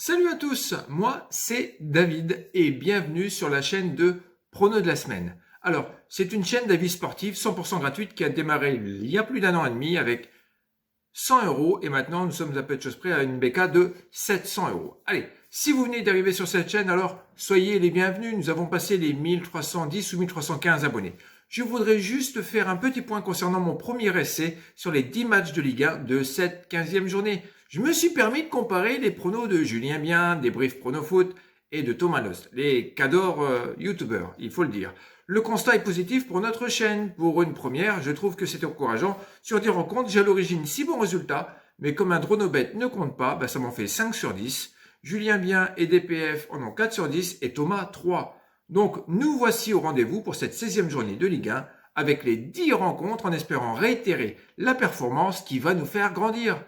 Salut à tous, moi c'est David et bienvenue sur la chaîne de Prono de la semaine. Alors, c'est une chaîne d'avis sportifs 100% gratuite qui a démarré il y a plus d'un an et demi avec 100 euros et maintenant nous sommes à peu de choses près à une BK de 700 euros. Allez, si vous venez d'arriver sur cette chaîne, alors soyez les bienvenus, nous avons passé les 1310 ou 1315 abonnés. Je voudrais juste faire un petit point concernant mon premier essai sur les 10 matchs de Ligue 1 de cette 15e journée. Je me suis permis de comparer les pronos de Julien Bien, des briefs pronofoot et de Thomas Nost, les cadors youtubeurs, il faut le dire. Le constat est positif pour notre chaîne. Pour une première, je trouve que c'est encourageant. Sur 10 rencontres, j'ai à l'origine 6 bons résultats, mais comme un dronobet ne compte pas, ça m'en fait 5 sur 10. Julien Bien et DPF en ont 4 sur 10 et Thomas 3. Donc, nous voici au rendez-vous pour cette 16e journée de Ligue 1 avec les 10 rencontres en espérant réitérer la performance qui va nous faire grandir.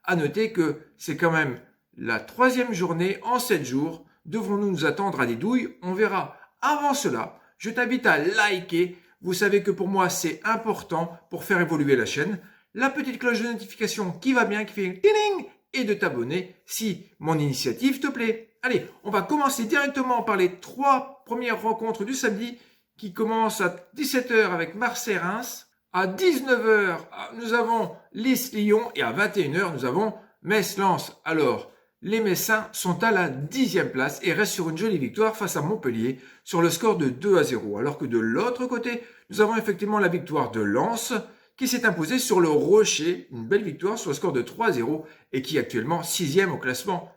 À noter que c'est quand même la 3e journée en 7 jours. Devrons-nous nous attendre à des douilles? On verra. Avant cela, je t'invite à liker. Vous savez que pour moi, c'est important pour faire évoluer la chaîne. La petite cloche de notification qui va bien, qui fait ting, et de t'abonner si mon initiative te plaît. Allez, on va commencer directement par les 3 premières rencontres du samedi qui commencent à 17 h avec Marseille-Reims. À 19 h, nous avons Lens-Lyon et à 21 h, nous avons Metz-Lens. Alors, les Messins sont à la 10e place et restent sur une jolie victoire face à Montpellier sur le score de 2-0. Alors que de l'autre côté, nous avons effectivement la victoire de Lens qui s'est imposée sur le Rocher, une belle victoire sur le score de 3-0 et qui est actuellement 6e au classement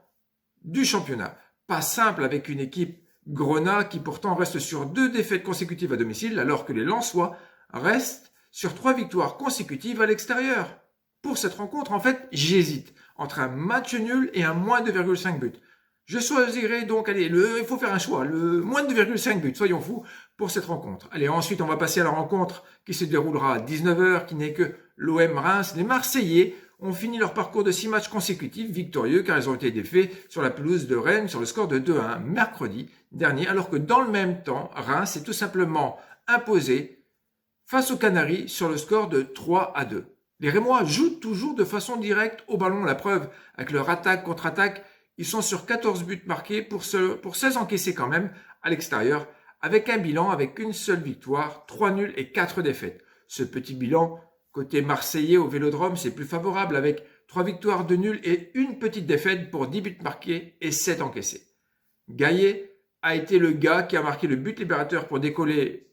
du championnat. Pas simple avec une équipe Grenat qui pourtant reste sur 2 défaites consécutives à domicile alors que les Lensois restent sur 3 victoires consécutives à l'extérieur. Pour cette rencontre, en fait, j'hésite entre un match nul et un moins 2,5 buts. Je choisirai donc, allez, il faut faire un choix, le moins de 2,5 buts, soyons fous, pour cette rencontre. Allez, ensuite, on va passer à la rencontre qui se déroulera à 19 h, qui n'est que l'OM Reims. Les Marseillais ont fini leur parcours de 6 matchs consécutifs victorieux car ils ont été défaits sur la pelouse de Rennes sur le score de 2-1 mercredi dernier, alors que dans le même temps, Reims est tout simplement imposé face aux Canaries sur le score de 3-2. Les Rémois jouent toujours de façon directe au ballon. La preuve, avec leur attaque contre-attaque, ils sont sur 14 buts marqués pour 16 encaissés quand même à l'extérieur, avec un bilan avec une seule victoire, 3 nuls et 4 défaites. Ce petit bilan, côté marseillais au Vélodrome, c'est plus favorable avec 3 victoires, 2 nuls et une petite défaite pour 10 buts marqués et 7 encaissés. Gaillet a été le gars qui a marqué le but libérateur pour décoller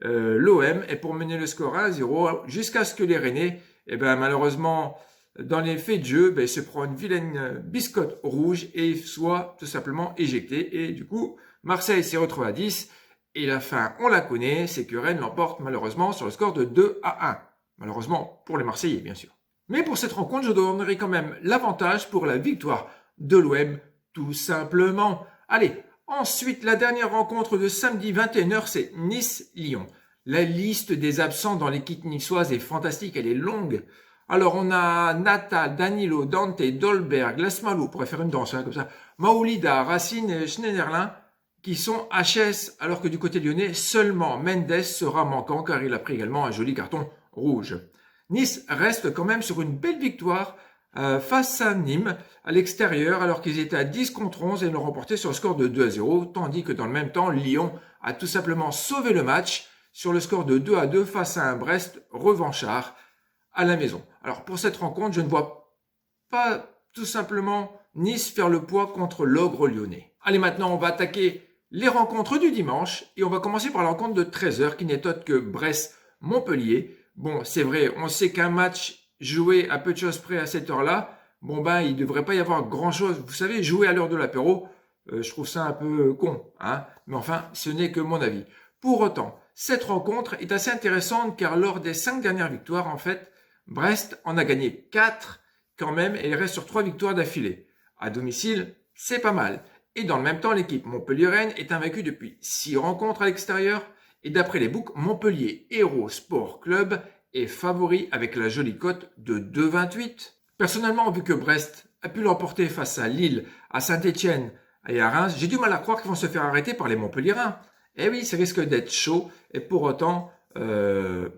l'OM et pour mener le score 1-0 jusqu'à ce que les Rennais, malheureusement, dans les faits de jeu, se prend une vilaine biscotte rouge et soit tout simplement éjecté. Et du coup, Marseille s'est retrouvé à 10 et la fin, on la connaît, c'est que Rennes l'emporte malheureusement sur le score de 2-1. Malheureusement pour les Marseillais, bien sûr. Mais pour cette rencontre, je donnerai quand même l'avantage pour la victoire de l'OM, tout simplement. Allez, ensuite, la dernière rencontre de samedi 21 h, c'est Nice-Lyon. La liste des absents dans l'équipe niçoise est fantastique, elle est longue. Alors, on a Natal, Danilo, Dante, Dolberg, Lasmalou, on pourrait faire une danse comme ça, Maoulida, Racine et Schneiderlin qui sont HS, alors que du côté lyonnais, seulement Mendes sera manquant car il a pris également un joli carton rouge. Nice reste quand même sur une belle victoire face à Nîmes à l'extérieur alors qu'ils étaient à 10 contre 11 et l'ont remporté sur le score de 2-0, tandis que dans le même temps, Lyon a tout simplement sauvé le match sur le score de 2-2 face à un Brest revanchard à la maison. Alors pour cette rencontre, je ne vois pas tout simplement Nice faire le poids contre l'ogre lyonnais. Allez, maintenant on va attaquer les rencontres du dimanche et on va commencer par la rencontre de 13 h qui n'est autre que Brest-Montpellier. Bon, c'est vrai, on sait qu'un match joué à peu de choses près à cette heure-là, il ne devrait pas y avoir grand-chose. Vous savez, jouer à l'heure de l'apéro, je trouve ça un peu con, hein. Mais enfin, ce n'est que mon avis. Pour autant, cette rencontre est assez intéressante car lors des 5 dernières victoires, en fait, Brest en a gagné 4 quand même et il reste sur 3 victoires d'affilée. À domicile, c'est pas mal. Et dans le même temps, l'équipe Montpellier-Rennes est invaincue depuis 6 rencontres à l'extérieur. Et d'après les books, Montpellier Hérault Sport Club est favori avec la jolie cote de 2,28. Personnellement, vu que Brest a pu l'emporter face à Lille, à Saint-Etienne et à Reims, j'ai du mal à croire qu'ils vont se faire arrêter par les Montpelliérains. Eh oui, ça risque d'être chaud. Et pour autant, je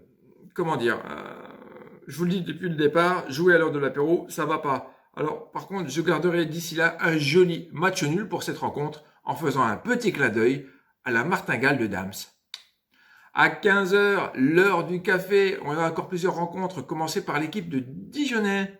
vous le dis depuis le départ, jouer à l'heure de l'apéro, ça va pas. Alors, par contre, je garderai d'ici là un joli match nul pour cette rencontre en faisant un petit clin d'œil à la martingale de Dams. À 15 h, l'heure du café, on a encore plusieurs rencontres, commencées par l'équipe de Dijonais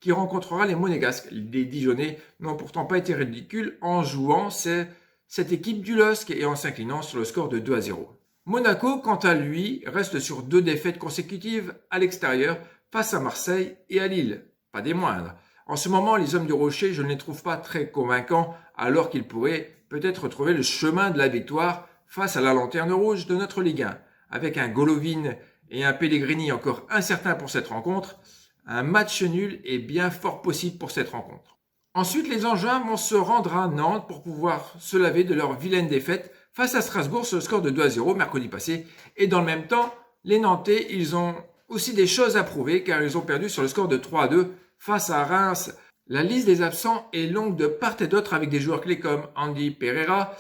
qui rencontrera les Monégasques. Les Dijonnais n'ont pourtant pas été ridicules en jouant cette équipe du LOSC et en s'inclinant sur le score de 2-0. Monaco, quant à lui, reste sur 2 défaites consécutives à l'extérieur face à Marseille et à Lille. Pas des moindres. En ce moment, les hommes du Rocher, je ne les trouve pas très convaincants alors qu'ils pourraient peut-être retrouver le chemin de la victoire face à la lanterne rouge de notre Ligue 1. Avec un Golovin et un Pellegrini encore incertains pour cette rencontre, un match nul est bien fort possible pour cette rencontre. Ensuite, les Angevins vont se rendre à Nantes pour pouvoir se laver de leur vilaine défaite face à Strasbourg sur le score de 2-0 mercredi passé. Et dans le même temps, les Nantais, ils ont aussi des choses à prouver car ils ont perdu sur le score de 3-2 face à Reims. La liste des absents est longue de part et d'autre avec des joueurs clés comme Andy Pereira.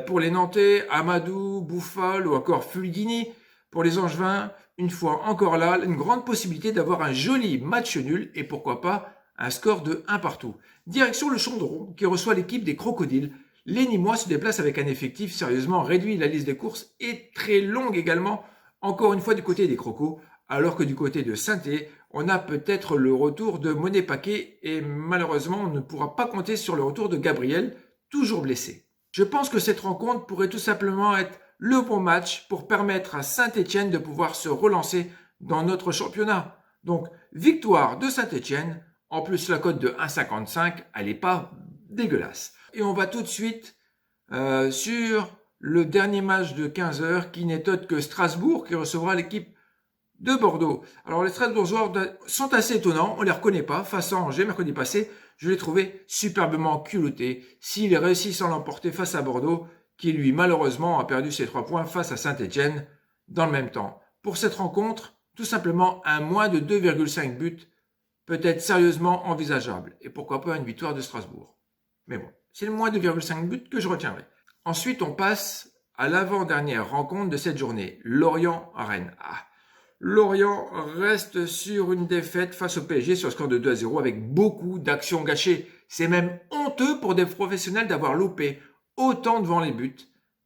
Pour les Nantais, Amadou, Bouffal ou encore Fulgini. Pour les Angevins, une fois encore là, une grande possibilité d'avoir un joli match nul et pourquoi pas un score de 1 partout. Direction le Chondron qui reçoit l'équipe des Crocodiles. Les Nîmois se déplacent avec un effectif sérieusement réduit. La liste des courses est très longue également, encore une fois du côté des Crocos, alors que du côté de Saint-Étienne, on a peut-être le retour de Monet Paquet et malheureusement on ne pourra pas compter sur le retour de Gabriel, toujours blessé. Je pense que cette rencontre pourrait tout simplement être le bon match pour permettre à Saint-Étienne de pouvoir se relancer dans notre championnat. Donc victoire de Saint-Étienne, en plus la cote de 1,55, elle n'est pas dégueulasse. Et on va tout de suite sur le dernier match de 15 h qui n'est autre que Strasbourg qui recevra l'équipe de Bordeaux. Alors les Strasbourgeois sont assez étonnants, on les reconnaît pas. Face à Angers mercredi passé, je les trouvais superbement culottés. S'ils réussissent à l'emporter face à Bordeaux, qui lui malheureusement a perdu ses 3 points face à Saint-Étienne dans le même temps. Pour cette rencontre, tout simplement un moins de 2,5 buts peut être sérieusement envisageable. Et pourquoi pas une victoire de Strasbourg. Mais bon, c'est le moins de 2,5 buts que je retiendrai. Ensuite, on passe à l'avant-dernière rencontre de cette journée, Lorient-Rennes. Lorient reste sur une défaite face au PSG sur le score de 2-0 avec beaucoup d'actions gâchées. C'est même honteux pour des professionnels d'avoir loupé autant devant les buts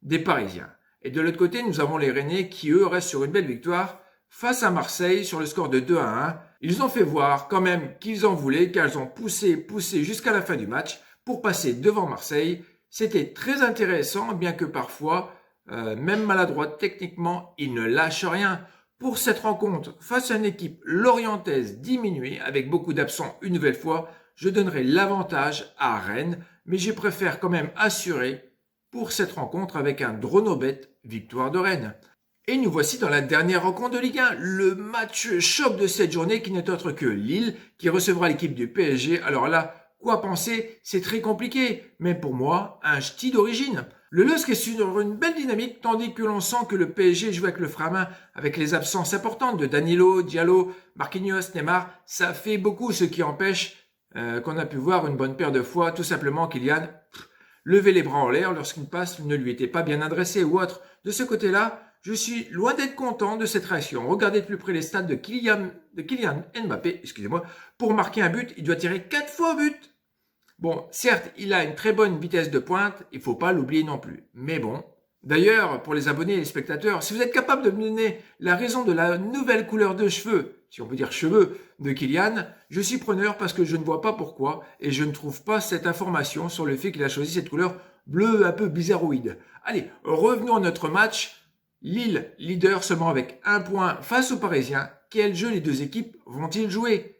des Parisiens. Et de l'autre côté, nous avons les Rennais qui, eux, restent sur une belle victoire face à Marseille sur le score de 2-1. Ils ont fait voir quand même qu'ils en voulaient car ils ont poussé jusqu'à la fin du match pour passer devant Marseille. C'était très intéressant, bien que parfois, même maladroite techniquement, ils ne lâchent rien. Pour cette rencontre, face à une équipe lorientaise diminuée, avec beaucoup d'absents une nouvelle fois, je donnerai l'avantage à Rennes, mais je préfère quand même assurer pour cette rencontre avec un Dronobet victoire de Rennes. Et nous voici dans la dernière rencontre de Ligue 1, le match choc de cette journée qui n'est autre que Lille, qui recevra l'équipe du PSG. Alors là, quoi penser? C'est très compliqué, mais pour moi, un ch'ti d'origine. Le LOSC est sur une belle dynamique, tandis que l'on sent que le PSG joue avec le frein à main, avec les absences importantes de Danilo, Diallo, Marquinhos, Neymar. Ça fait beaucoup, ce qui empêche qu'on a pu voir une bonne paire de fois, tout simplement Kylian lever les bras en l'air lorsqu'une passe ne lui était pas bien adressée ou autre. De ce côté-là, je suis loin d'être content de cette réaction. Regardez de plus près les stats de Kylian Mbappé, pour marquer un but, il doit tirer 4 fois au but. Bon, certes, il a une très bonne vitesse de pointe, il faut pas l'oublier non plus. Mais bon, d'ailleurs, pour les abonnés et les spectateurs, si vous êtes capable de me donner la raison de la nouvelle couleur de cheveux, si on peut dire cheveux, de Kylian, je suis preneur parce que je ne vois pas pourquoi et je ne trouve pas cette information sur le fait qu'il a choisi cette couleur bleue un peu bizarroïde. Allez, revenons à notre match. Lille, leader seulement avec 1 point face aux Parisiens. Quel jeu les deux équipes vont-ils jouer ?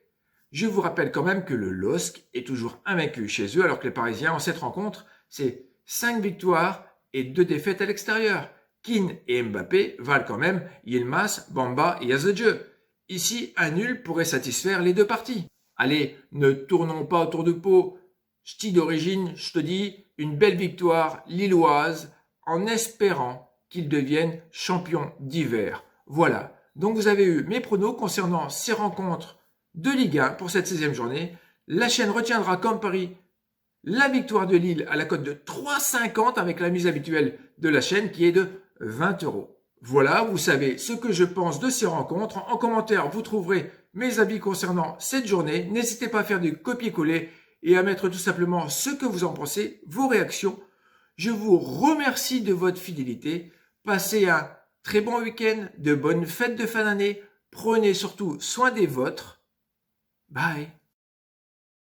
Je vous rappelle quand même que le LOSC est toujours invaincu chez eux alors que les Parisiens en cette rencontre, c'est 5 victoires et 2 défaites à l'extérieur. Keane et Mbappé valent quand même Yilmaz, Bamba et Yazidje. Ici, un nul pourrait satisfaire les deux parties. Allez, ne tournons pas autour du pot. Ch'ti d'origine, je te dis, une belle victoire lilloise en espérant qu'ils deviennent champions d'hiver. Voilà, donc vous avez eu mes pronos concernant ces rencontres de Ligue 1 pour cette 16e journée. La chaîne retiendra comme pari la victoire de Lille à la cote de 3,50 avec la mise habituelle de la chaîne qui est de 20 €. Voilà, vous savez ce que je pense de ces rencontres. En commentaire, vous trouverez mes avis concernant cette journée. N'hésitez pas à faire du copier-coller et à mettre tout simplement ce que vous en pensez, vos réactions. Je vous remercie de votre fidélité. Passez un très bon week-end, de bonnes fêtes de fin d'année. Prenez surtout soin des vôtres. Bye.